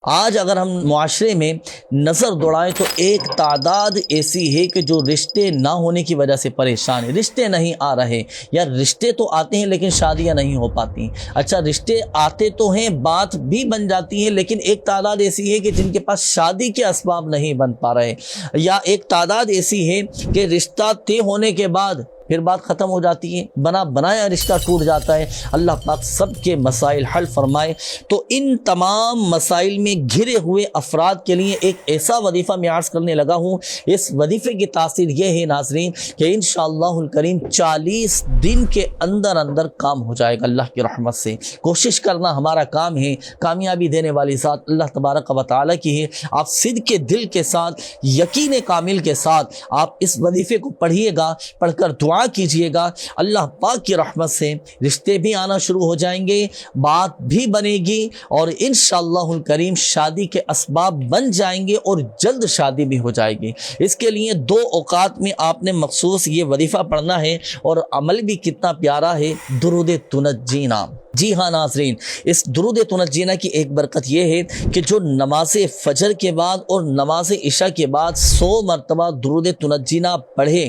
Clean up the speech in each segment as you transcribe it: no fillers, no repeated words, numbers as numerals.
آج اگر ہم معاشرے میں نظر دوڑائیں تو ایک تعداد ایسی ہے کہ جو رشتے نہ ہونے کی وجہ سے پریشان ہے، رشتے نہیں آ رہے، یا رشتے تو آتے ہیں لیکن شادیاں نہیں ہو پاتی۔ اچھا، رشتے آتے تو ہیں، بات بھی بن جاتی ہے، لیکن ایک تعداد ایسی ہے کہ جن کے پاس شادی کے اسباب نہیں بن پا رہے، یا ایک تعداد ایسی ہے کہ رشتہ طے ہونے کے بعد پھر بات ختم ہو جاتی ہے، بنا بنایا رشتہ ٹوٹ جاتا ہے۔ اللہ پاک سب کے مسائل حل فرمائے۔ تو ان تمام مسائل میں گھرے ہوئے افراد کے لیے ایک ایسا وظیفہ میں عرض کرنے لگا ہوں۔ اس وظیفے کی تاثیر یہ ہے ناظرین کہ انشاءاللہ الکریم 40 دن کے اندر اندر کام ہو جائے گا اللہ کی رحمت سے۔ کوشش کرنا ہمارا کام ہے، کامیابی دینے والی ذات اللہ تبارک و تعالیٰ کی ہے۔ آپ صدق کے دل کے ساتھ، یقین کامل کے ساتھ آپ اس وظیفے کو پڑھیے گا، پڑھ کر دعا کیجئے گا، اللہ پاک کی رحمت سے رشتے بھی آنا شروع ہو جائیں گے، بات بھی بنے گی، اور انشاءاللہ الکریم شادی کے اسباب بن جائیں گے، اور جلد شادی بھی ہو جائے گی۔ اس کے لیے 2 اوقات میں آپ نے مخصوص یہ وظیفہ پڑھنا ہے، اور عمل بھی کتنا پیارا ہے، درود تنجینا۔ جی ہاں ناظرین، اس درود تنجینا کی ایک برکت یہ ہے کہ جو نماز فجر کے بعد اور نماز عشاء کے بعد 100 مرتبہ درود تنجینا پڑھے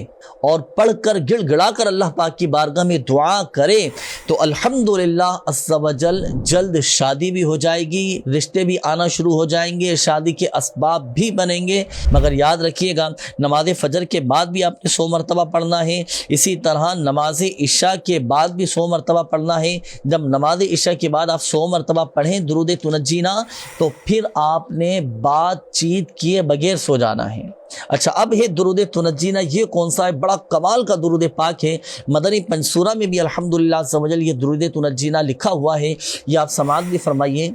اور پڑھ کر گڑ گڑا کر اللہ پاک کی بارگاہ میں دعا کرے تو الحمدللہ عز و جل جلد شادی بھی ہو جائے گی، رشتے بھی آنا شروع ہو جائیں گے، شادی کے اسباب بھی بنیں گے۔ مگر یاد رکھیے گا، نماز فجر کے بعد بھی آپ نے 100 مرتبہ پڑھنا ہے، اسی طرح نماز عشاء کے بعد بھی 100 مرتبہ پڑھنا ہے۔ جب نماز عشاء کے بعد آپ 100 مرتبہ پڑھیں درود تنجینا تو پھر آپ نے بات چیت کیے بغیر سو جانا ہے۔ اچھا، اب ہے درود تنجینا، یہ کون سا ہے؟ بڑا کمال کا درود پاک ہے۔ مدنی پنسورہ میں بھی الحمدللہ عز و جل یہ درود تنجینا لکھا ہوا ہے، یہ آپ سماعت بھی فرمائیے۔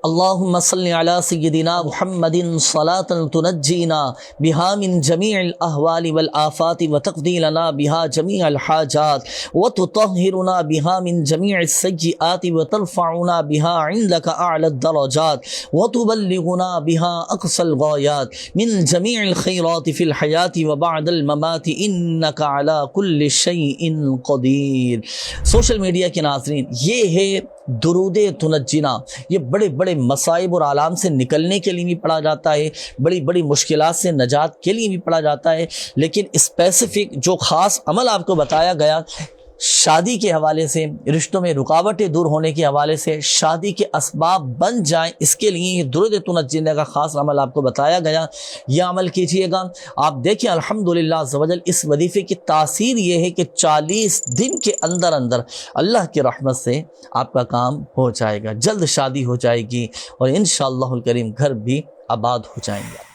اللہم صلی علی سیدنا محمد صلاۃ تنجینا بها من جمیع الاحوال والآفات وتقضی لنا بها جمیع الحاجات وتطہرنا بها من جمیع السیئات وترفعنا بها عندك اعلی الدرجات وتبلغنا بها اقصى الغایات من جمیع الخیرات فی الحیاة وبعد الممات انک علی کل شیء قدیر۔ سوشل میڈیا کے ناظرین، یہ ہے درود تنجینا۔ یہ بڑے بڑے مصائب اور آلام سے نکلنے کے لیے بھی پڑھا جاتا ہے، بڑی بڑی مشکلات سے نجات کے لیے بھی پڑھا جاتا ہے، لیکن اسپیسیفک جو خاص عمل آپ کو بتایا گیا شادی کے حوالے سے، رشتوں میں رکاوٹیں دور ہونے کے حوالے سے، شادی کے اسباب بن جائیں، اس کے لیے یہ درود تنجینا کا خاص عمل آپ کو بتایا گیا، یہ عمل کیجئے گا۔ آپ دیکھیں الحمدللہ عز و جل اس وظیفے کی تاثیر یہ ہے کہ 40 دن کے اندر اندر اللہ کی رحمت سے آپ کا کام ہو جائے گا، جلد شادی ہو جائے گی، اور انشاءاللہ الکریم گھر بھی آباد ہو جائیں گے۔